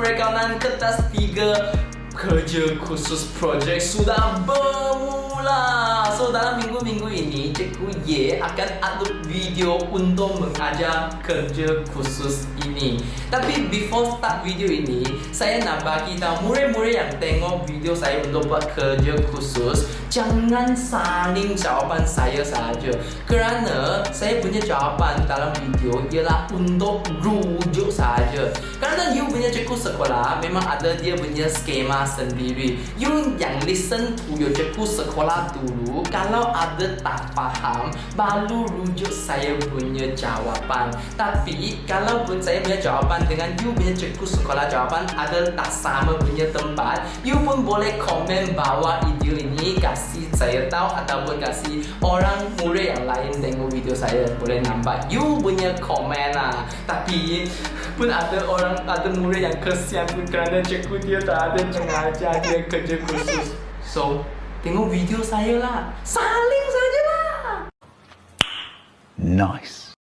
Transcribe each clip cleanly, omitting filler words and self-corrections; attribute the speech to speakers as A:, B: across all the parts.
A: perekaman kertas 3 kerja khusus projek sudah bermula. So dalam minggu-minggu ini Cikgu Ye akan upload video untuk mengajar kerja khusus ini. Tapi before start video ini, saya nak bagi tahu murid-murid yang tengok video saya untuk buat kerja khusus, jangan saling jawapan saya saja. Kerana saya punya jawapan dalam video ialah untuk rujuk saja. Kerana you punya cikgu sekolah memang ada dia punya skema sendiri. You yang listen to your cikgu sekolah dulu, kalau ada tak faham baru rujuk saya punya jawapan. Tapi kalau pun saya punya jawapan dengan you punya cikgu sekolah jawapan ada tak sama punya tempat, you pun boleh komen bawah video ini, kasih saya tahu ataupun kasih orang murid yang lain tengok video saya boleh nampak you punya komen lah. Tapi pun ada murid yang kesian pun kerana cikgu dia tak ada mengajar dia kerja khusus. So tengok video saya lah, saling saja lah.
B: Nice.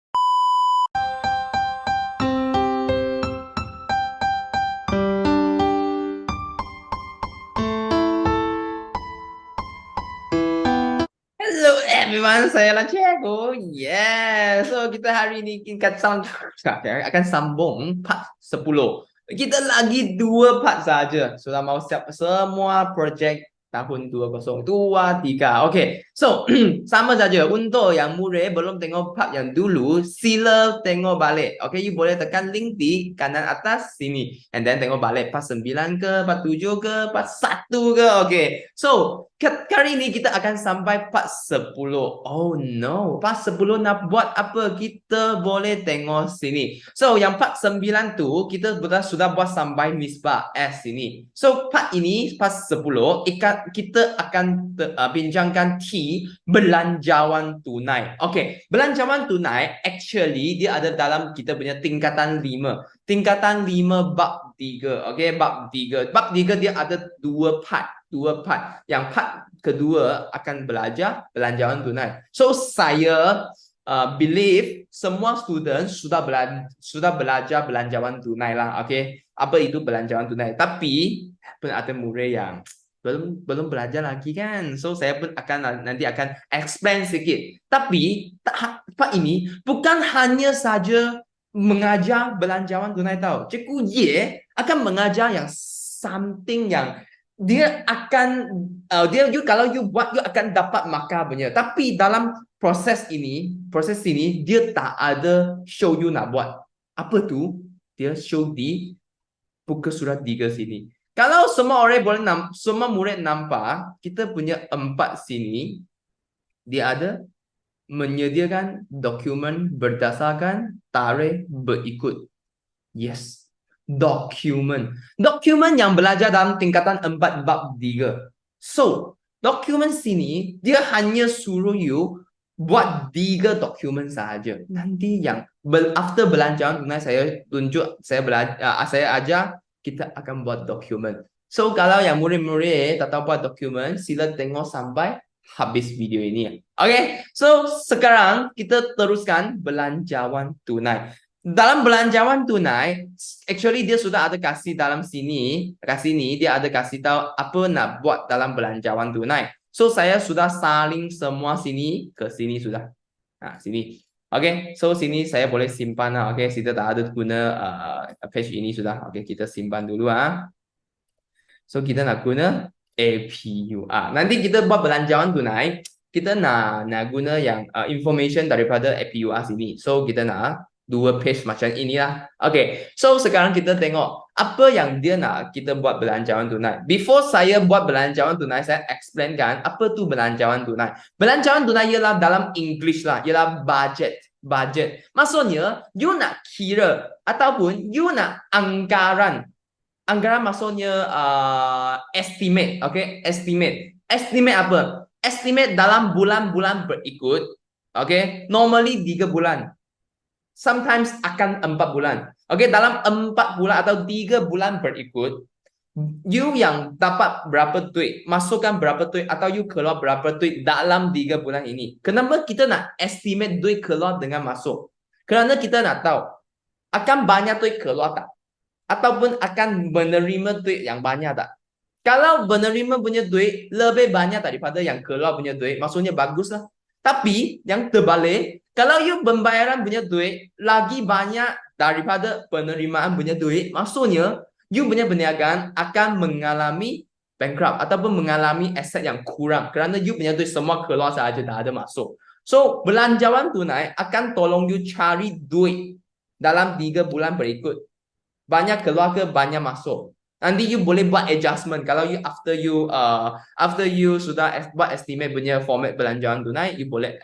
A: Hello everyone, saya lah cikgu. Yeah, so kita hari ini akan sambung part 10. Kita lagi 2 part saja. Sudah mau siap semua projek tahun 2023. Okay, so sama saja. Untuk yang murid belum tengok part yang dulu, sila tengok balik. Okay, you boleh tekan link di kanan atas sini. And then tengok balik part 9 ke, part 7 ke, part 1 ke. Okay, so kali ini kita akan sampai part 10. Oh no, part 10 nak buat apa? Kita boleh tengok sini. So yang part 9 tu kita sudah buat sampai misbah S ini. So part ini, part 10, kita akan bincangkan T, belanjawan tunai. Okay, belanjawan tunai actually dia ada dalam kita punya tingkatan 5. Tingkatan 5 bab 3. Okay, bab 3. Bab 3 dia ada 2 part. Yang part kedua akan belajar belanjawan tunai. So saya believe semua student sudah belajar belanjawan tunai lah. Okay, apa itu belanjawan tunai? Tapi pun ada murid yang belum belajar lagi kan. So saya pun nanti akan explain sedikit. Tapi part ini bukan hanya saja mengajar belanjawan tunai tau. Cikgu Ye akan mengajar yang something yang dia akan kalau you buat you akan dapat markah punya. Tapi dalam proses ini dia tak ada show you nak buat. Apa tu? Dia show di buku surat 3 sini. Kalau semua murid nampak, kita punya 4 sini dia ada menyediakan dokumen berdasarkan tarikh berikut. Yes, dokumen yang belajar dalam tingkatan 4 bab 3. So dokumen sini dia hanya suruh you buat 3 dokumen sahaja. Nanti yang after belanjawan tunai saya tunjuk, saya ajar kita akan buat dokumen. So kalau yang murid-murid tak tahu buat dokumen, sila tengok sampai habis video ini. Okay, so sekarang kita teruskan belanjawan tunai. Dalam belanjawan tunai, actually dia sudah ada kasih dalam sini, dia ada kasih tahu apa nak buat dalam belanjawan tunai. So saya sudah saling semua sini ke sini sudah. Sini. Okay, so sini saya boleh simpan lah. Okay, kita tak ada guna page ini sudah. Okay, kita simpan dulu . So kita nak guna APUR. Nanti kita buat belanjawan tunai, kita nak guna yang information daripada APUR sini. So kita nak 2 page macam inilah. Okay, so sekarang kita tengok apa yang dia nak kita buat belanjawan tunai. Before saya buat belanjawan tunai, saya explainkan apa tu belanjawan tunai. Belanjawan tunai ialah dalam English lah, ialah budget. Maksudnya you nak kira ataupun you nak anggaran. Anggaran maksudnya estimate. Okay, estimate apa? Estimate dalam bulan-bulan berikut. Okay, normally 3 bulan. Sometimes akan 4 bulan. Okay, dalam 4 bulan atau 3 bulan berikut, you yang dapat berapa duit, masukkan berapa duit atau you keluar berapa duit dalam 3 bulan ini. Kenapa kita nak estimate duit keluar dengan masuk? Kerana kita nak tahu akan banyak duit keluar tak? ataupun akan menerima duit yang banyak tak? Kalau menerima punya duit lebih banyak daripada yang keluar punya duit, maksudnya bagus lah. Tapi yang terbalik, kalau you pembayaran punya duit lagi banyak daripada penerimaan punya duit, maksudnya you punya perniagaan akan mengalami bankrupt ataupun mengalami aset yang kurang kerana you punya duit semua keluar saja, tak ada masuk. So, belanjawan tunai akan tolong you cari duit dalam 3 bulan berikut. Banyak keluar ke banyak masuk. Nanti you boleh buat adjustment. Kalau you after you sudah buat estimate punya format belanjawan tunai, you boleh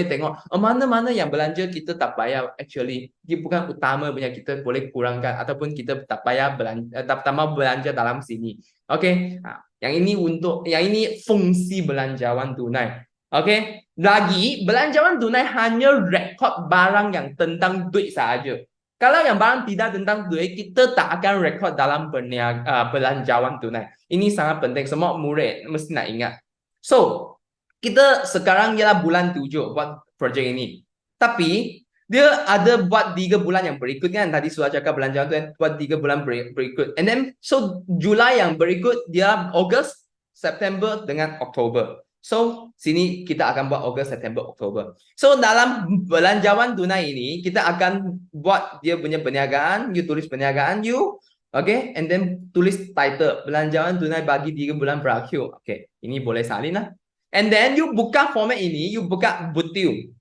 A: tengok mana-mana yang belanja kita tak payah actually. Dia bukan utama punya, kita boleh kurangkan ataupun kita tak payah belanja dalam sini. Okay? Yang ini fungsi belanjawan tunai. Okay? Lagi belanjawan tunai hanya rekod barang yang tentang duit sahaja. Kalau yang barang tidak tentang duit, kita tak akan rekod dalam belanjawan tunai. Ini sangat penting. Semua murid mesti nak ingat. So, kita sekarang ialah bulan 7 buat projek ini. Tapi, dia ada buat 3 bulan yang berikut kan. Tadi sudah cakap belanjawan tunai buat 3 bulan berikut. And then, so Julai yang berikut, dia Ogos, September dengan Oktober. So, sini kita akan buat Ogos, September, Oktober. So, dalam belanjawan tunai ini, kita akan buat dia punya perniagaan. You tulis perniagaan you. Okay. And then, tulis title. Belanjawan tunai bagi 3 bulan berakhir. Okay. Ini boleh salin lah. And then, you buka format ini. You buka butil.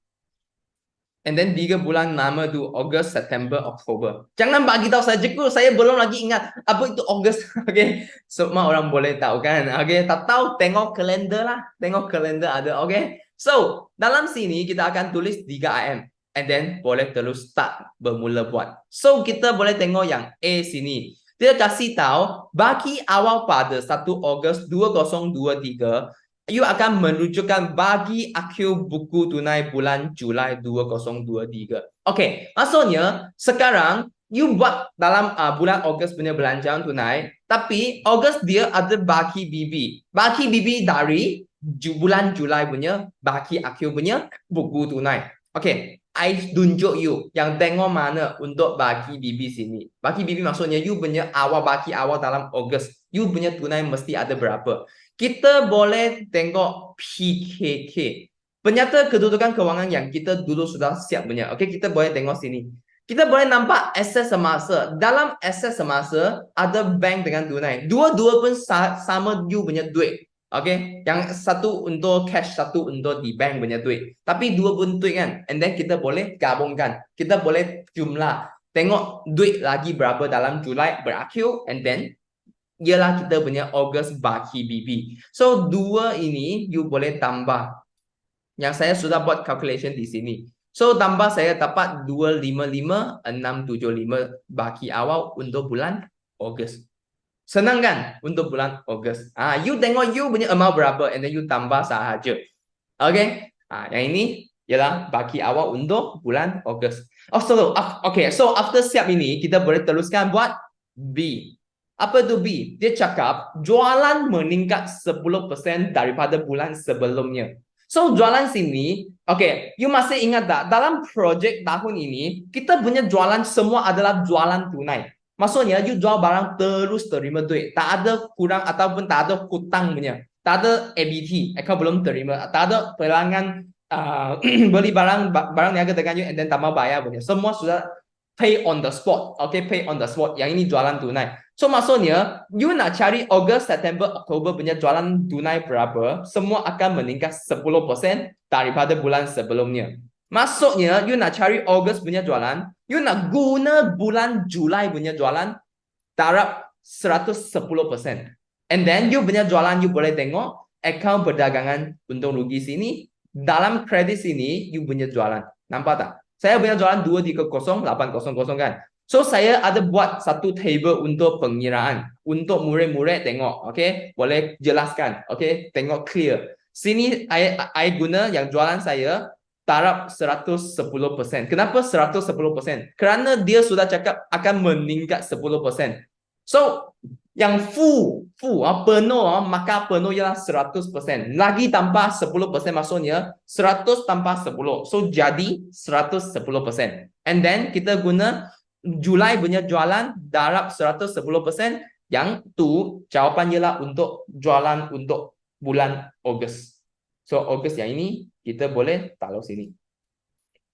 A: And then 3 bulan nama tu Ogos, September, Oktober. Jangan bagi tahu saja ku, saya belum lagi ingat apa itu Ogos. Okay, semua orang boleh tahu kan. Okay, tak tahu tengok kalender lah. Tengok kalender ada. Okay, so dalam sini kita akan tulis 3 AM. And then boleh terus start bermula buat. So kita boleh tengok yang A sini. Dia kasih tahu bagi awal pada 1 Ogos 2023. You akan menunjukkan bagi akhir buku tunai bulan Julai 2023. Okay, maksudnya sekarang you buat dalam bulan Ogos punya belanjawan tunai, tapi Ogos dia ada baki BB. Baki BB dari bulan Julai punya baki akhir punya buku tunai. Okay, I tunjuk you yang tengok mana untuk baki BB sini. Baki BB maksudnya you punya baki awal dalam Ogos. You punya tunai mesti ada berapa. Kita boleh tengok PKK. Penyata kedudukan kewangan yang kita dulu sudah siap punya. Okey, kita boleh tengok sini. Kita boleh nampak aset semasa. Dalam aset semasa, ada bank dengan tunai. Dua-dua pun sama you punya duit. Okey, yang satu untuk cash, satu untuk di bank punya duit. Tapi dua pun duit kan. And then kita boleh gabungkan. Kita boleh jumlah. Tengok duit lagi berapa dalam Julai berakhir. And then ialah kita punya Ogos baki BB. So, 2 ini you boleh tambah. Yang saya sudah buat calculation di sini. So, tambah saya dapat 255,675 baki awal untuk bulan Ogos. Senang kan untuk bulan Ogos? You tengok you punya amount berapa and then you tambah sahaja. Okay? Yang ini ialah baki awal untuk bulan Ogos. Okay, so after siap ini, kita boleh teruskan buat B. Apa itu B? Dia cakap jualan meningkat 10% daripada bulan sebelumnya. So, jualan sini, okay, you masih ingat tak? Dalam projek tahun ini, kita punya jualan semua adalah jualan tunai. Maksudnya, you jual barang terus terima duit. Tak ada kurang ataupun tak ada hutang punya. Tak ada ABT, account belum terima. Tak ada pelanggan beli barang niaga dengan you and then tambah bayar punya. Semua sudah pay on the spot. Okay, pay on the spot. Yang ini jualan tunai. So, maksudnya, you nak cari Ogos, September, Oktober punya jualan tunai berapa, semua akan meningkat 10% daripada bulan sebelumnya. Maksudnya, you nak cari Ogos punya jualan, you nak guna bulan Julai punya jualan, taraf 110%. And then, you punya jualan, you boleh tengok, akaun perdagangan untung rugi sini, dalam kredit sini, you punya jualan. Nampak tak? Saya punya jualan 230,800 kan? So, saya ada buat satu table untuk pengiraan. Untuk murid-murid tengok. Okay? Boleh jelaskan. Okay? Tengok clear. Sini, I guna yang jualan saya, taraf 110%. Kenapa 110%? Kerana dia sudah cakap akan meningkat 10%. So, yang penuh, maka penuh ialah 100%. Lagi tambah 10% maksudnya 100 tambah 10. So, jadi 110%. And then, kita guna Julai punya jualan darab 110%. Yang tu jawapan ialah untuk jualan untuk bulan Ogos. So Ogos yang ini kita boleh taruh sini.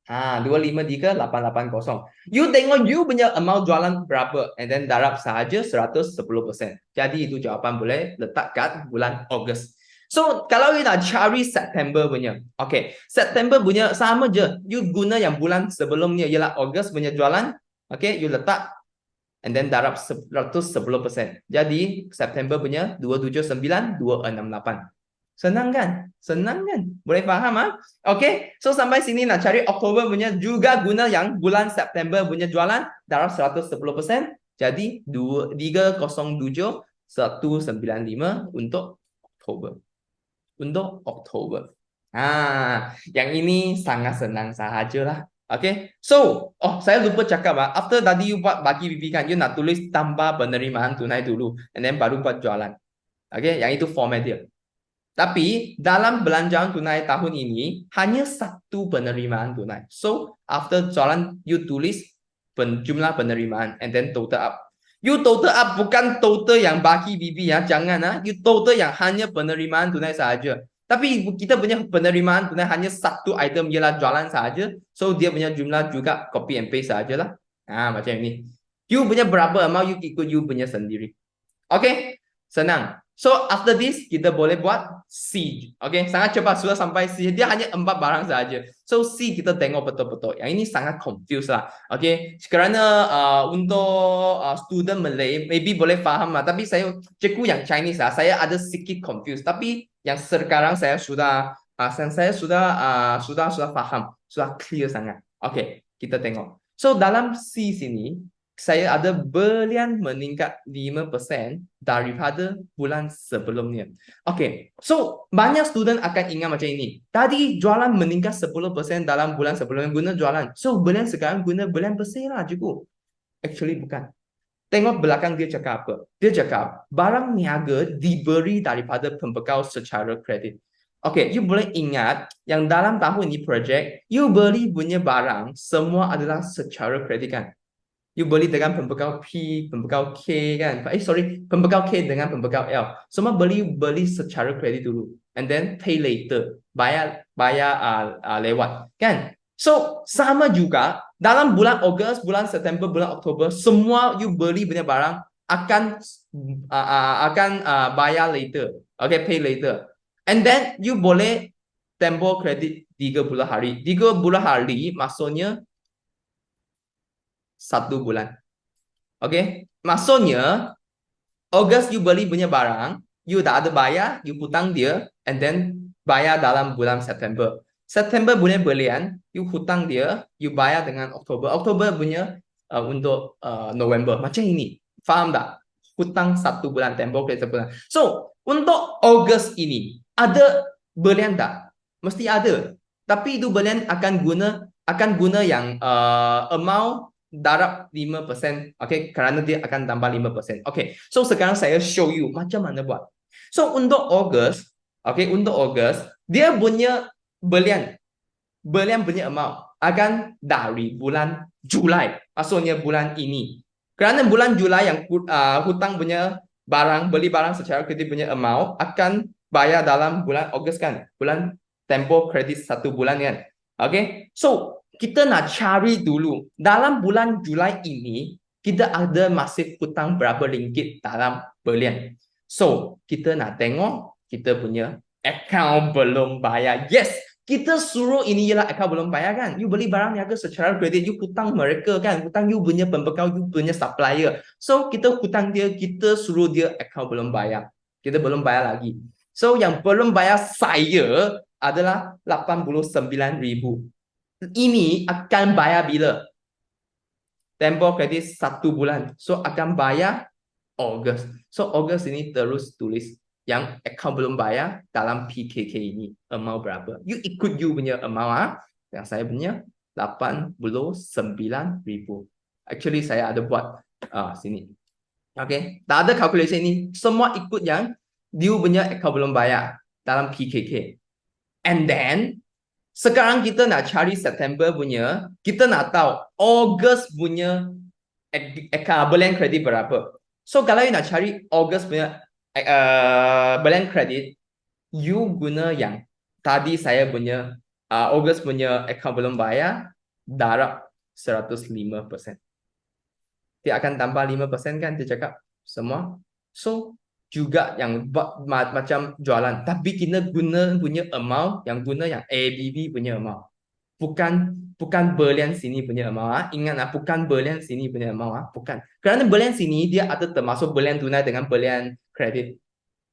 A: 253,880. You tengok you punya amount jualan berapa and then darab sahaja 110%. Jadi itu jawapan boleh letak kat bulan Ogos. So kalau you nak cari September punya, okay, September punya sama je. You guna yang bulan sebelumnya ialah Ogos punya jualan, okay, you letak and then darab 110%. Jadi September punya 279,268. Senang kan? Senang kan? Boleh faham ah? Okay, so sampai sini nak cari Oktober punya juga guna yang bulan September punya jualan darab 110%. Jadi 307,195 untuk Oktober. Untuk Oktober. Yang ini sangat senang sahajalah. Okay, so saya lupa cakap after tadi you buat bagi BB kan, you nak tulis tambah penerimaan tunai dulu, and then baru buat jualan. Okay, yang itu format dia. Tapi dalam belanjaan tunai tahun ini hanya satu penerimaan tunai. So after jualan you tulis jumlah penerimaan and then total up. You total up bukan total yang bagi BB ya, jangan you total yang hanya penerimaan tunai sahaja. Tapi kita punya penerimaan tunai hanya satu item ialah jualan sahaja. So dia punya jumlah juga copy and paste sahajalah. Macam ini. You punya berapa amount you ikut you punya sendiri. Okay, senang. So after this kita boleh buat C. Okay, sangat cepat sudah sampai C. Dia hanya 4 barang saja. So C kita tengok betul-betul. Yang ini sangat confused lah. Okay, kerana untuk student Malay maybe boleh faham lah. Tapi saya cikgu yang Chinese lah, saya ada sedikit confused. Tapi yang sekarang saya sudah sudah faham, sudah clear sangat. Okay, kita tengok. So dalam C sini saya ada belian meningkat 5% daripada bulan sebelumnya. Okay, so banyak student akan ingat macam ini. Tadi jualan meningkat 10% dalam bulan sebelumnya guna jualan. So belian sekarang guna belian bersih lah cukup. Actually bukan. Tengok belakang dia cakap apa. Dia cakap barang niaga diberi daripada pembekal secara kredit. Okay, you boleh ingat yang dalam tahun ini projek, you beli punya barang semua adalah secara kredit kan. You beli dengan pembekal P, pembekal K kan. Pembekal K dengan pembekal L. Semua beli secara kredit dulu. And then pay later. Bayar lewat. Kan? So, sama juga. Dalam bulan Ogos, bulan September, bulan Oktober, semua you beli punya barang akan bayar later. Okay, pay later. And then you boleh tempoh kredit 30 hari. 30 hari maksudnya 1 bulan. Okay, maksudnya Ogos you beli punya barang, you dah ada bayar, you hutang dia, and then bayar dalam bulan September. September punya belian, you hutang dia, you bayar dengan Oktober. Oktober punya untuk November. Macam ini. Faham tak? Hutang 1 bulan, tempoh kredit 1 bulan. So, untuk Ogos ini, ada belian tak? Mesti ada. Tapi itu belian akan guna yang amount darab 5%. Okay, kerana dia akan tambah 5%. Okay, so sekarang saya show you macam mana buat. So untuk Ogos, okay, untuk Ogos, dia punya belian punya amount akan dari bulan Julai. Maksudnya bulan ini. Kerana bulan Julai yang hutang punya barang, beli barang secara kredit punya amount akan bayar dalam bulan Ogos kan. Bulan tempoh kredit 1 bulan kan. Okay, so kita nak cari dulu dalam bulan Julai ini kita ada masih hutang berapa ringgit dalam belian. So kita nak tengok kita punya account belum bayar. Yes, kita suruh ini ialah account belum bayar kan. You beli barang niaga secara kredit, you hutang mereka kan. Hutang you punya pembekal, you punya supplier. So kita hutang dia, kita suruh dia account belum bayar. Kita belum bayar lagi. So yang belum bayar saya adalah 89,000. Ini akan bayar bila? Tempoh kredit 1 bulan. So akan bayar Ogos. So Ogos ini terus tulis yang account belum bayar dalam PKK ini. Amount berapa? You ikut you punya amount. Yang saya punya 89,000. Actually saya ada buat sini. Okay. Tak ada calculation ini. Semua ikut yang you punya account belum bayar dalam PKK. And then sekarang kita nak cari September punya, kita nak tahu Ogos punya Berlian kredit berapa. So kalau you nak cari August punya berlian kredit, you guna yang tadi saya punya August punya account belum bayar, darab 105%. Dia akan tambah 5% kan, dia cakap semua. So juga yang macam jualan, tapi kita guna punya amount, yang guna yang ABB punya amount. Bukan berlian sini punya amount. Ingat bukan berlian sini punya amount. Bukan. Kerana berlian sini dia ada termasuk berlian tunai dengan berlian kredit.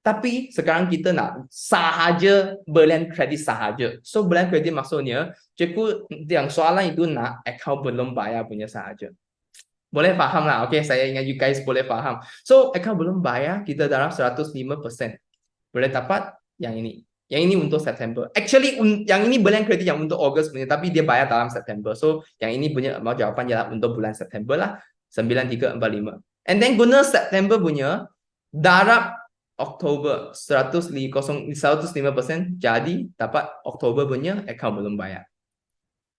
A: Tapi sekarang kita nak sahaja berlian kredit sahaja. So berlian kredit maksudnya, cikgu yang soalan itu nak account belum bayar punya sahaja. Boleh faham lah. Okay, saya ingat you guys boleh faham. So account belum bayar, kita darab 105%. Boleh dapat yang ini. Yang ini untuk September. Actually, yang ini berlian kredit yang untuk August punya, tapi dia bayar dalam September. So, yang ini punya mau jawapan ialah untuk bulan September lah. 9345. And then guna September punya, darab Oktober 105%, jadi dapat Oktober punya account belum bayar.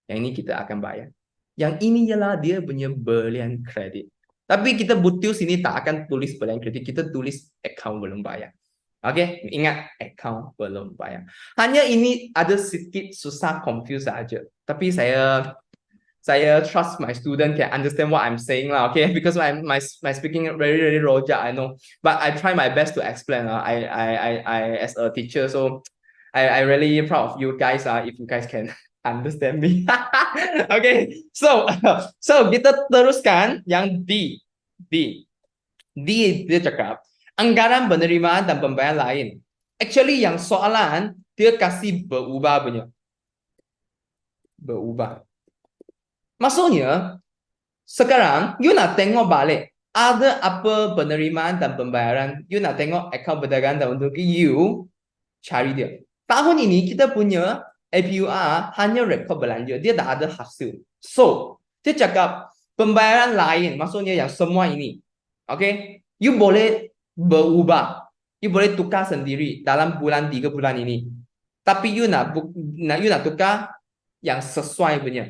A: Yang ini kita akan bayar. Yang ini ialah dia punya berlian kredit. Tapi kita butuh sini tak akan tulis berlian kredit, kita tulis account belum bayar. Oke, ingat account belum bayar. Hanya ini ada sedikit susah, confuse saja. Tapi saya trust my student can understand what I'm saying lah. Okay, because my speaking very rojak, I know. But I try my best to explain. I as a teacher, so I really proud of you guys. If you guys can understand me. Okay, so kita teruskan yang D dia cakap anggaran penerimaan dan pembayaran lain. Actually yang soalan dia kasih berubah punya. Berubah. Maksudnya sekarang you nak tengok balik ada apa penerimaan dan pembayaran, you nak tengok akaun perdagangan dan untuk you cari dia. Tahun ini kita punya APUR hanya rekod belanja, dia tak ada hasil. So, dia cakap pembayaran lain, maksudnya yang semua ini. Okay, you boleh berubah. You boleh tukar sendiri dalam 3 bulan ini. Tapi you nak tukar yang sesuai punya.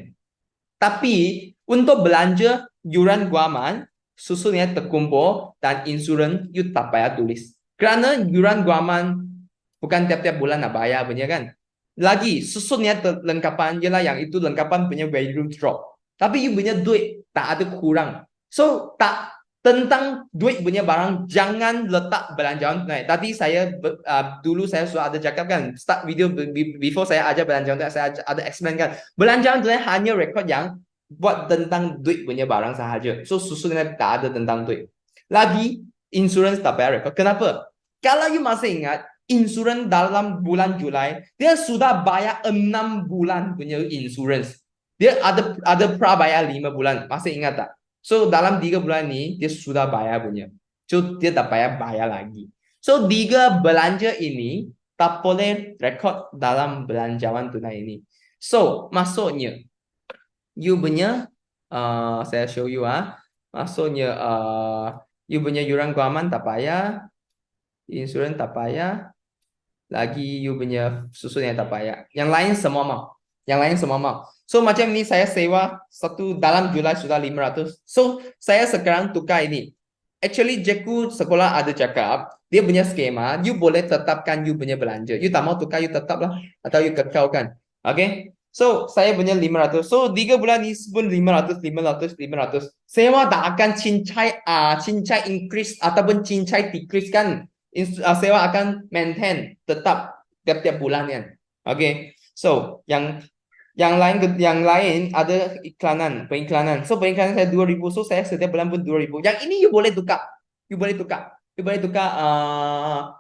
A: Tapi untuk belanja yuran guaman, susunnya terkumpul dan insurans you tak payah tulis. Kerana yuran guaman bukan tiap-tiap bulan nak bayar punya kan. Lagi susunnya lengkapan ialah yang itu lengkapan punya value drop. Tapi you punya duit tak ada kurang. So tak tentang duit punya barang jangan letak belanjawan tunai. Tadi saya dulu saya sudah ada cakap kan, start video before saya ajar belanjawan tunai, saya ada explain kan. Belanjawan tunai hanya rekod yang buat tentang duit punya barang sahaja. So susunnya tak ada tentang duit. Lagi insurans tak payah rekod. Kenapa? Kalau you masih ingat insurans dalam bulan Julai, dia sudah bayar 6 bulan punya insurans. Dia ada pra bayar 5 bulan. Masih ingat tak? So dalam 3 bulan ni dia sudah bayar punya. So dia tak payah bayar lagi. So 3 belanja ini tak boleh rekod dalam belanjawan tunai ini. So maksudnya you punya saya show you maksudnya you punya yuran guaman tak payah, insurans tak payah, lagi you punya susun yang tak payah. Yang lain semua mau. Yang lain semua mau. So macam ni saya sewa satu dalam Julai sudah 500. So saya sekarang tukar ini. Actually Jeku sekolah ada cakap dia punya skema, you boleh tetapkan you punya belanja. You tak mau tukar, you tetap lah. Atau you kekalkan. Okay. So saya punya 500. So 3 bulan ni pun 500. Sewa tak akan cincai increase ataupun cincai decrease kan. Sewa akan maintain tetap tiap-tiap bulan kan. Okay. So yang lain ada periklanan. So periklanan saya 2,000. So saya setiap bulan pun 2,000. Yang ini you boleh tukar. You boleh tukar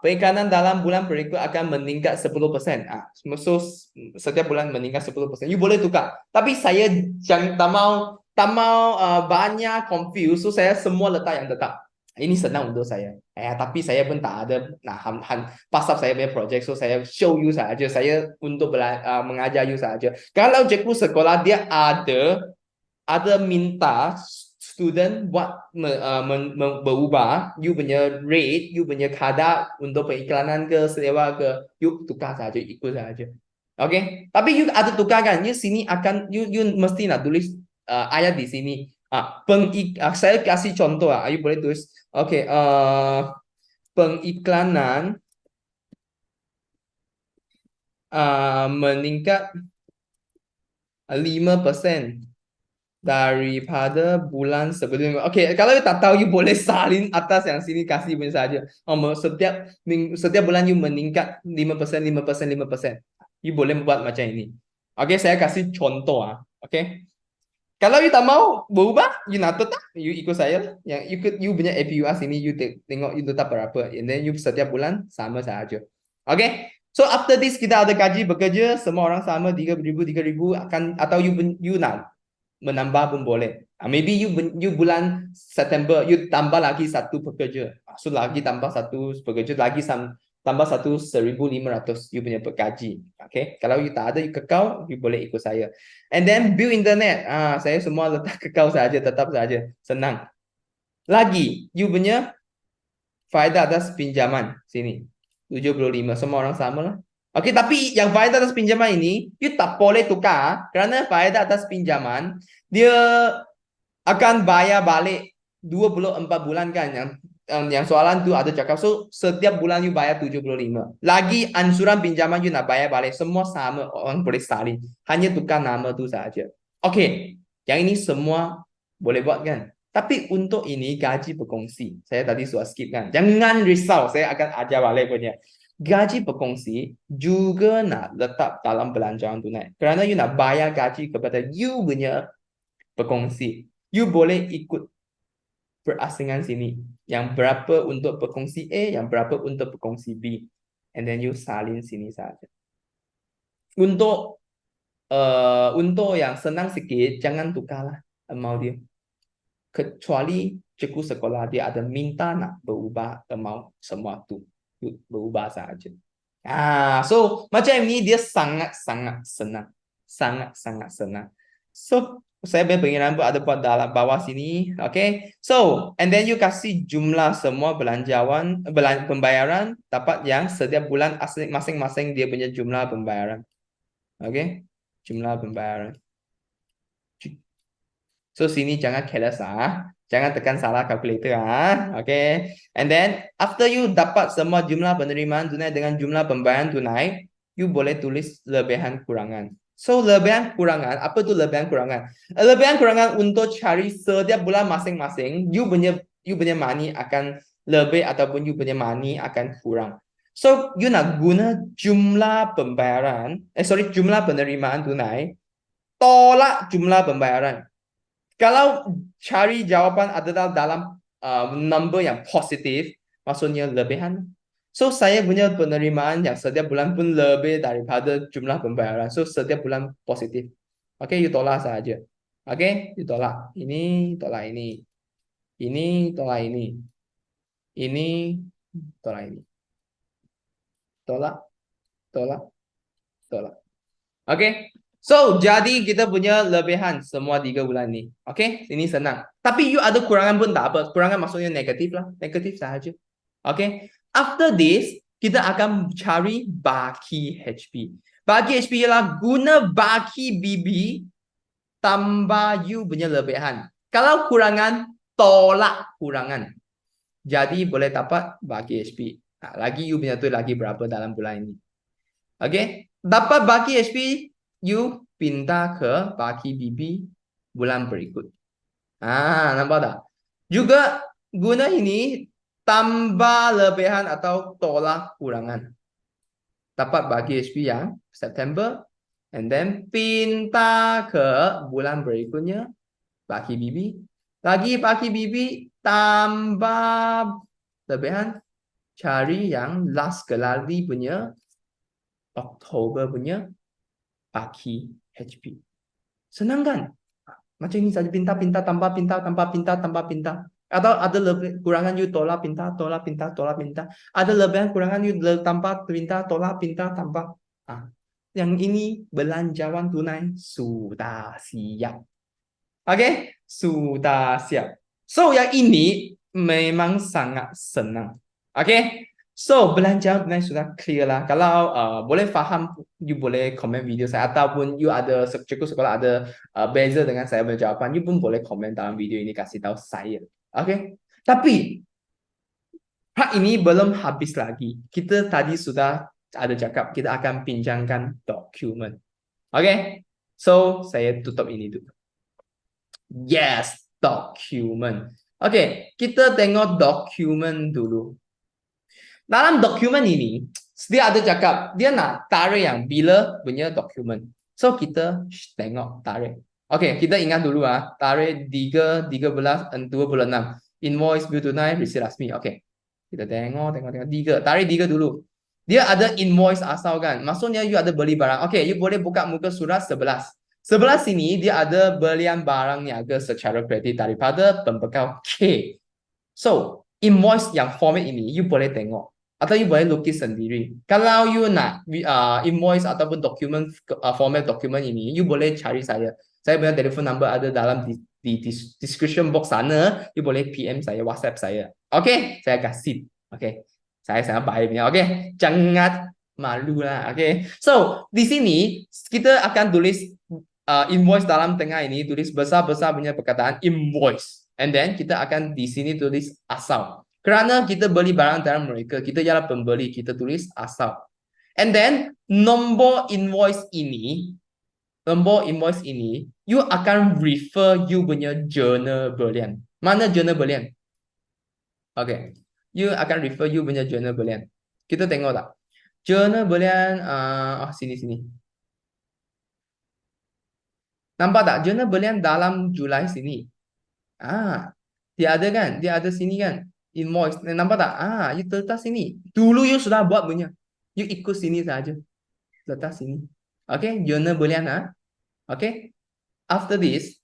A: periklanan dalam bulan berikut akan meningkat 10%. So setiap bulan meningkat 10%. You boleh tukar. Tapi saya tak mau banyak confuse. So saya semua letak yang tetap. Ini senang untuk saya. Tapi saya pun tak ada pasal saya punya projek. So saya show you saja. Saya untuk mengajar you saja. Kalau cikgu sekolah dia ada minta student buat berubah you punya rate, you punya kadar untuk periklanan ke sewa ke, you tukar saja, ikut saja. Okay? Tapi you ada tukar kan? You sini akan you mesti nak tulis ayat di sini. Saya kasih contoh Ayu boleh tulis. Oke, pengiklanan meningkat 5% daripada bulan sebelumnya. Okey, kalau you tak tahu, you boleh salin atas yang sini kasih pun saja. Setiap bulan you meningkat 5%, 5%, 5%. You boleh buat macam ini. Okey, saya kasih contoh Okey. Kalau you tak mau berubah, you nak tetap, you ikut saya lah. Yang you punya APUR sini, you tengok you tetap berapa. And then you setiap bulan sama saja. Okay. So after this kita ada gaji bekerja, semua orang sama 3,000, 3,000 akan, atau you nak menambah pun boleh. Maybe you bulan September you tambah lagi satu pekerja. So lagi tambah satu pekerja lagi tambah 1,500 you punya gaji. Okay. Kalau you tak ada, you kekal, you boleh ikut saya. And then bill internet. Saya semua letak kekal saja, tetap saja. Senang. Lagi, you punya faedah atas pinjaman. Sini. 75. Semua orang sama lah. Okey, tapi yang faedah atas pinjaman ini, you tak boleh tukar. Kerana faedah atas pinjaman, dia akan bayar balik 24 bulan kan. Yang soalan tu ada cakap. So, setiap bulan you bayar 75. Lagi ansuran pinjaman you nak bayar balik. Semua sama, orang boleh salin. Hanya tukar nama tu saja. Okey, yang ini semua boleh buat kan. Tapi untuk ini gaji berkongsi. Saya tadi sudah skip kan. Jangan risau, saya akan ajar balik punya. Gaji berkongsi juga nak letak dalam belanjaan tunai. Kerana you nak bayar gaji kepada you punya berkongsi. You boleh ikut perasingan sini. Yang berapa untuk berkongsi A, yang berapa untuk berkongsi B. And then you salin sini saja. Untuk yang senang sikit, jangan tukarlah amount dia. Kecuali cikgu sekolah dia ada minta nak berubah amount semua tu. Berubah saja. So macam ini dia sangat-sangat senang. Sangat-sangat senang. So saya berpengiran ada buat dalam bawah sini. Okay. So and then you kasih jumlah semua pembayaran dapat yang setiap bulan masing-masing dia punya jumlah pembayaran. Okay. Jumlah pembayaran. So sini jangan careless Jangan tekan salah kalkulator Okay. And then after you dapat semua jumlah penerimaan tunai dengan jumlah pembayaran tunai, you boleh tulis lebihan kurangan. So lebihan kurangan, apa tu lebihan kurangan? Lebihan kurangan untuk cari setiap bulan masing-masing, you punya money akan lebih ataupun you punya money akan kurang. So you nak guna jumlah jumlah penerimaan tunai tolak jumlah pembayaran. Kalau cari jawapan adalah dalam number yang positif, maksudnya lebihan. So saya punya penerimaan yang setiap bulan pun lebih daripada jumlah pembayaran. So setiap bulan positif. Okay, you tolak saja. Okay, you tolak. Ini, tolak ini. Ini, tolak ini. Ini, tolak ini. Tolak, tolak, tolak. Okay. So, jadi kita punya lebihan semua 3 bulan ni. Okay, ini senang. Tapi you ada kurangan pun tak apa. Kurangan maksudnya negatif lah. Negatif sahaja. Okay. After this, kita akan cari baki HP. Baki HP ialah guna baki BB tambah you punya lebihan. Kalau kurangan, tolak kurangan. Jadi boleh dapat baki HP. Lagi you punya tu lagi berapa dalam bulan ini. Okay. Dapat baki HP, you pindah ke baki BB bulan berikut. Nampak tak? Juga guna ini tambah lebihan atau tolak kurangan. Dapat baki HP yang September, and then pindah ke bulan berikutnya baki BB. Lagi baki BB tambah lebihan, cari yang last kali punya Oktober punya baki HP. Senang kan? Macam ini saja, pinta-pinta tambah pinta tambah pinta tambah pinta. Atau ada lebih kurangan you tolak pinta tolak pinta tolak pinta. Ada lebihan kurangan you tambah pinta tolak pinta tambah. Yang ini belanjawan tunai sudah siap. Okay? Sudah siap. So yang ini memang sangat senang. Okay? So, belanjaan sebenarnya sudah clear lah. Kalau boleh faham, you boleh komen video saya. Ataupun you ada cukup sekolah ada beza dengan saya punya jawapan, you pun boleh komen dalam video ini kasih tahu saya. Okay? Tapi, hak ini belum habis lagi. Kita tadi sudah ada cakap, kita akan pinjamkan dokumen. Okay? So, saya tutup ini dulu. Yes, dokumen. Okay, kita tengok dokumen dulu. Dalam dokumen ini, dia ada cakap, dia nak tarikh yang bila punya dokumen. So, kita tengok tarikh. Okay, kita ingat dulu tarikh 3/13/26. Invoice, bill tunai, receipt rasmi. Okay, kita tengok. 3. Tarikh 3 dulu. Dia ada invoice asal kan. Maksudnya, you ada beli barang. Okay, you boleh buka muka surat 11. Sebelah sini, dia ada belian barang niaga secara kredit daripada pembekal K. So, invoice yang format ini, you boleh tengok. Atau you boleh lukis sendiri. Kalau you nak invoice ataupun dokumen format dokumen ini, you boleh cari saya. Saya punya telefon number ada dalam di description box sana. You boleh PM saya, WhatsApp saya. Okay, saya kasih. Okay, saya sangat baiknya. Okay, jangan malu lah. Okay, so di sini kita akan tulis invoice dalam tengah ini, tulis besar-besar punya perkataan invoice. And then kita akan di sini tulis asal. Kerana kita beli barang dalam mereka, kita ialah pembeli, kita tulis asal. And then nombor invoice ini, you akan refer you punya journal belian. Mana journal belian? Okay, you akan refer you punya journal belian. Kita tengok tak? Journal belian, sini. Nampak tak? Journal belian dalam Julai sini. Dia ada kan? Dia ada sini kan? Invoice. Nampak tak? You letak sini. Dulu you sudah buat punya. You ikut sini saja. Letak sini. Okay? Journal belian Okay? After this,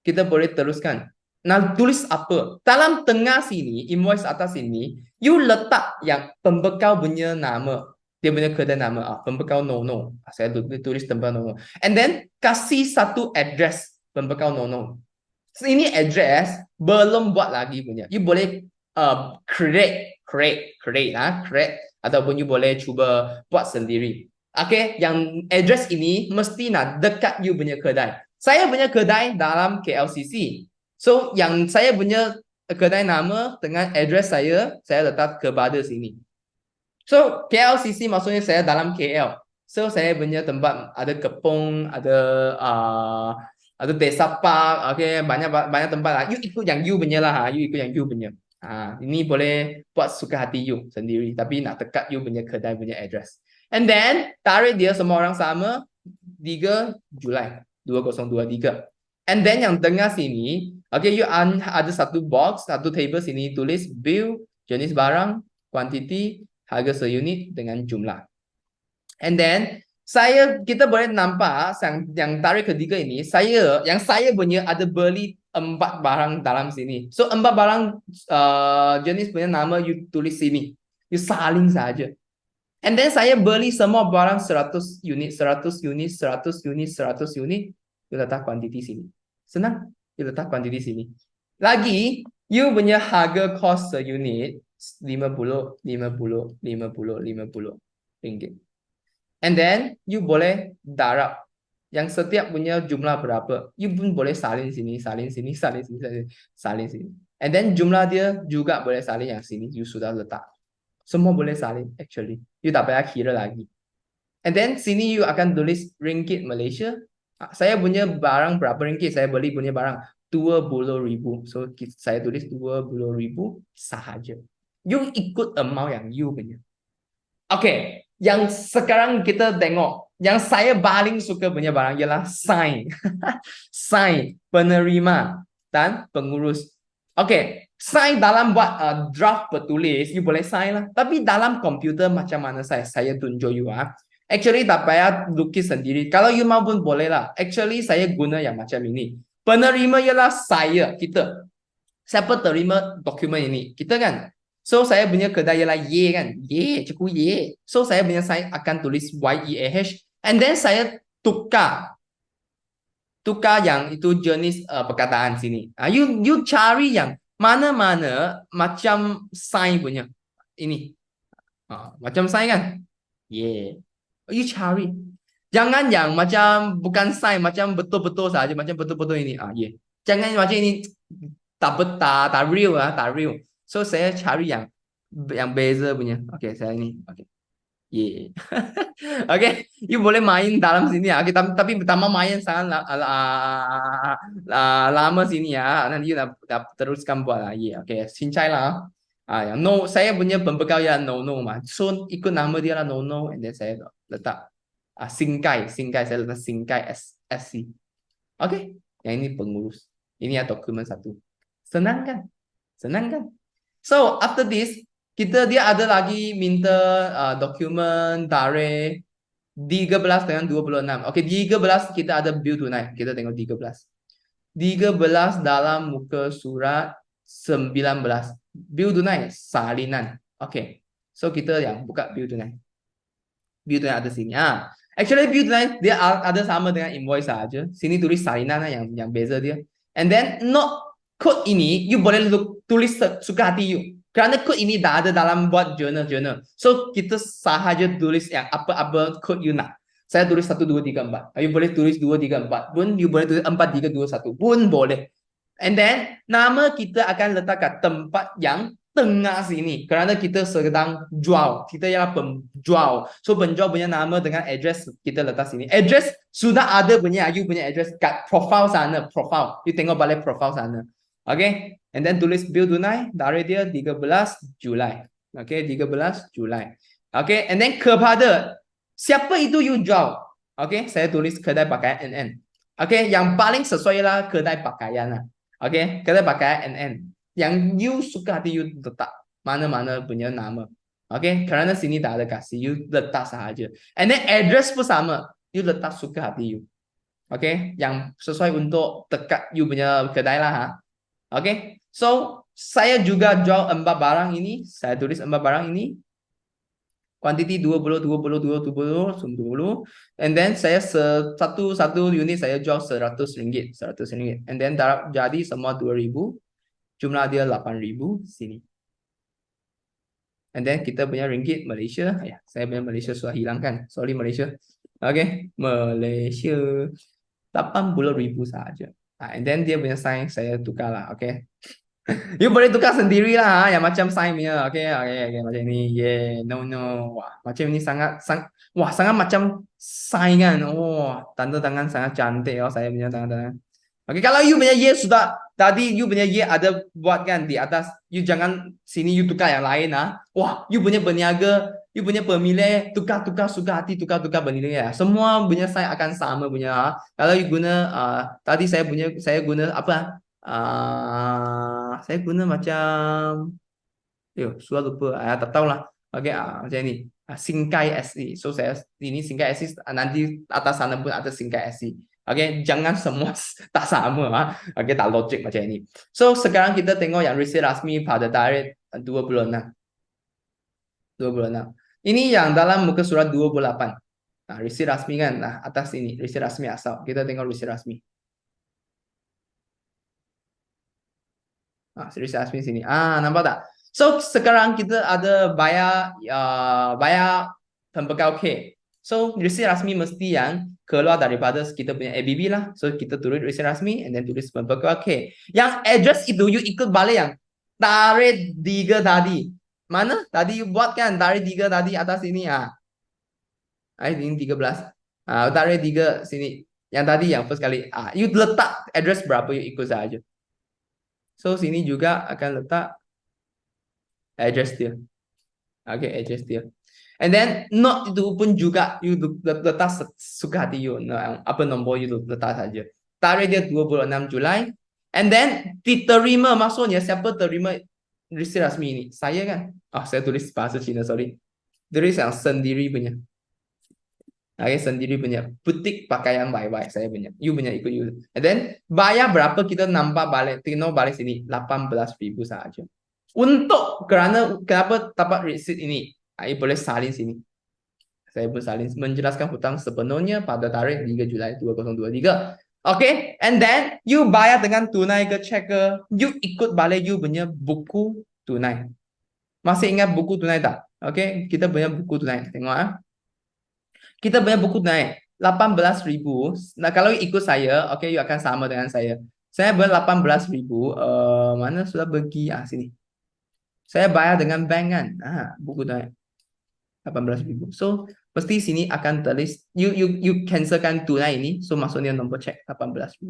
A: kita boleh teruskan. Nah, tulis apa? Dalam tengah sini, invoice atas sini, you letak yang pembekal punya nama. Dia punya kedai nama. Pembekal Nono. Saya tulis pembekal Nono. And then, kasih satu address pembekal Nono. Ini address belum buat lagi punya. You boleh create ataupun you boleh cuba buat sendiri. Okay, yang address ini mesti nak dekat you punya kedai. Saya punya kedai dalam KLCC. So, yang saya punya kedai nama dengan address saya letak kepada sini. So, KLCC maksudnya saya dalam KL. So, saya punya tempat ada kepung, ada desa park, okay, banyak tempat lah. You ikut yang you punya lah, you ikut yang you punya. Ini boleh buat suka hati you sendiri, tapi nak dekat you punya kedai punya address. And then, tarikh dia semua orang sama, 3 Julai 2023. And then yang tengah sini, okay, you ada satu box, satu table sini tulis bill, jenis barang, quantity, harga seunit dengan jumlah. And then kita boleh nampak yang tarikh ketiga ini, yang saya punya ada beli 4 barang dalam sini. So 4 barang jenis punya nama you tulis sini. You salin saja. And then saya beli semua barang 100 unit, 100 unit, 100 unit, 100 unit. You letak kuantiti sini. Senang. You letak kuantiti sini. Lagi, you punya harga cost seunit 50 ringgit. And then, you boleh darab. Yang setiap punya jumlah berapa. You pun boleh salin sini. And then, jumlah dia juga boleh salin yang sini. You sudah letak. Semua boleh salin, actually. You tak payah kira lagi. And then, sini you akan tulis ringgit Malaysia. Saya punya barang berapa ringgit. Saya beli punya barang 20,000. So, saya tulis 20,000 sahaja. You ikut amount yang you punya. Okay. Yang sekarang kita tengok, yang saya paling suka punya barang ialah sign. Sign, penerima dan pengurus. Okay, sign dalam buat draft bertulis, you boleh sign lah. Tapi dalam komputer macam mana saya tunjuk you Actually tak payah lukis sendiri. Kalau you mau pun boleh lah. Actually saya guna yang macam ini. Penerima ialah kita. Siapa terima dokumen ini? Kita kan? So, saya punya kedai ialah Y kan? Cikgu Y. So, saya punya sign akan tulis YEAH. And then, saya tukar yang itu jenis perkataan sini. You cari yang mana-mana macam sign punya. ini. Macam sign kan? Yeah. You cari. Jangan yang macam bukan sign, macam betul-betul saja, macam betul-betul ini. Yeah. Jangan macam ini tak real tak real. So saya cari yang beza punya. Okay, saya ini. Okay. Yeah. Okay, you boleh main dalam sini ya. Kita tapi pertama main sangat lama sini ya. Nanti you dah teruskan buat lah. Yeah. Okay, cincai lah. Yang no, saya punya pembekal ya no mah. So ikut nama dia lah no, and then saya letak singkai saya letak singkai SC. Okay, yang ini pengurus. Ini ya dokumen satu. Senang kan? So after this dia ada lagi minta dokumen tarikh 13 dengan 26. Okey, 13 kita ada bill tunai. Kita tengok 13. 13 dalam muka surat 19. Bill tunai salinan. Okey. So kita yang buka bill tunai. Bill tunai ada sini. Actually bill tunai dia ada sama dengan invoice saja. Sini tulis salinan yang beza dia. And then not code ini you boleh tulis suka hati you. Kerana code ini dah ada dalam buat journal. So kita sahaja tulis yang apa code you nak. Saya tulis 1 2 3 4. You boleh tulis 2 3 4 pun, you boleh tulis 4 3 2 1 pun boleh. And then nama kita akan letak kat tempat yang tengah sini. Kerana kita sedang jual. Kita ialah penjual. So penjual punya nama dengan address kita letak sini. Address sudah ada punya, you punya address kat profile sana. Profile. You tengok balik profile sana. Okay. And then tulis bill tunai dari dia 13 Julai. Okay, 13 Julai. Okay, and then kepada siapa itu you jual? Okay, saya tulis kedai pakaian NN. Okay, yang paling sesuai lah kedai pakaian lah. Okay, kedai pakaian NN. Yang you suka hati you letak mana-mana punya nama. Okay, kerana sini dah ada kasih, you letak sahaja. And then address pun sama, you letak suka hati you. Okay, yang sesuai untuk dekat you punya kedai lah. Okay, so saya juga jual 4 barang ini. Saya tulis 4 barang ini. Quantity 20. And then saya satu unit saya jual RM100. And then jadi semua 2,000. Jumlah dia 8,000 sini. And then kita punya ringgit Malaysia. Ya, saya punya Malaysia sudah hilangkan. Sorry Malaysia. Okay, Malaysia 80,000 saja. And then dia punya sign saya tukar lah, okay. You boleh tukar sendiri lah, yang macam sign punya, okay, macam ni, yeah, no, wah, macam ni sangat macam sign kan, tanda tangan sangat cantik, saya punya tanda tangan. Okay, kalau you punya yeah sudah, tadi you punya yeah ada buat kan di atas, you jangan sini you tukar yang lain wah, you punya berniaga, you punya pemilih tukar suka hati, tukar bernilai ya. Semua punya sign akan sama punya. Kalau you guna tadi saya guna apa? Saya guna macam sudah lupa. Tak tahulah. Okey, macam ni. Singkai SE. So saya ini Singkai SE, nanti atas sana pun ada Singkai SE. Okey, jangan semua tak sama Okey, tak logik macam ini. So sekarang kita tengok yang resit rasmi pada tarikh 26. Ini yang dalam muka surat 28. Resit rasmi kan, atas ini resit rasmi asal. Kita tengok resit rasmi. Resit rasmi sini. Nampak tak? So sekarang kita ada bayar pembekal K. So resit rasmi mesti yang keluar daripada kita punya ABB lah. So kita tulis resit rasmi and then tulis pembekal K. Yang address itu you ikut balik yang tarikh 3 tadi. Mana? Tadi you buat kan tarikh 3 tadi atas sini ini 13. Tarikh 3 sini. Yang tadi yang first kali. You letak address berapa you ikut saja. So sini juga akan letak address dia. Okay, address dia. And then not itu pun juga you letak suka hati you, apa nombor you letak saja. Tarikh dia 26 Julai. And then diterima, maksudnya siapa terima resit rasmi ini? Saya kan? Saya tulis bahasa Cina, sorry. Tulis yang sendiri punya. Sendiri punya. Butik pakaian bye-bye saya punya. You punya ikut you. And then bayar berapa kita nampak balik. Tengok balik sini 18,000 saja. Untuk kenapa dapat resit ini? Boleh salin sini. Saya pun salin menjelaskan hutang sepenuhnya pada tarikh 3 Julai 2023. Okay, and then you bayar dengan tunai ke cek ke, you ikut balik you punya buku tunai. Masih ingat buku tunai tak? Oke, kita punya buku tunai. Tengok ah. Kita punya buku tunai 18.000. Nah, kalau ikut saya, oke, you akan sama dengan saya. Saya bayar 18.000. Mana sudah pergi? Ah, sini. Saya bayar dengan bank kan. Buku tunai 18.000. So, pasti sini akan tulis you cancelkan tunai ini. So, maksudnya nombor cek 18.000.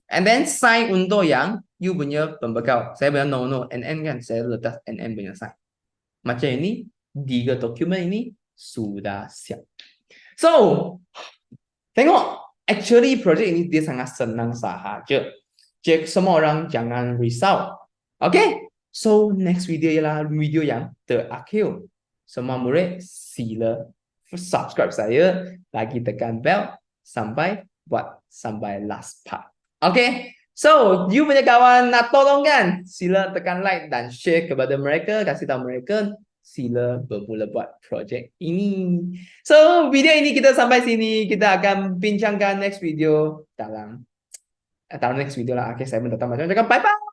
A: And then sign untuk yang you punya pembekal. Saya bilang no, NN kan. Saya letak NN punya sign. Macam ini, 3 dokumen ini sudah siap. So, tengok. Actually, project ini dia sangat senang sahaja. Cek semua orang jangan risau. Okay? So, next video ialah video yang terakhir. Semua murid sila subscribe saya. Lagi tekan bell sampai last part. Okay? So, you punya kawan nak tolong kan? Sila tekan like dan share kepada mereka. Kasih tahu mereka sila bermula buat projek ini. So, video ini kita sampai sini. Kita akan bincangkan next video dalam next video lah. Okay, saya pun datang macam cakap bye-bye.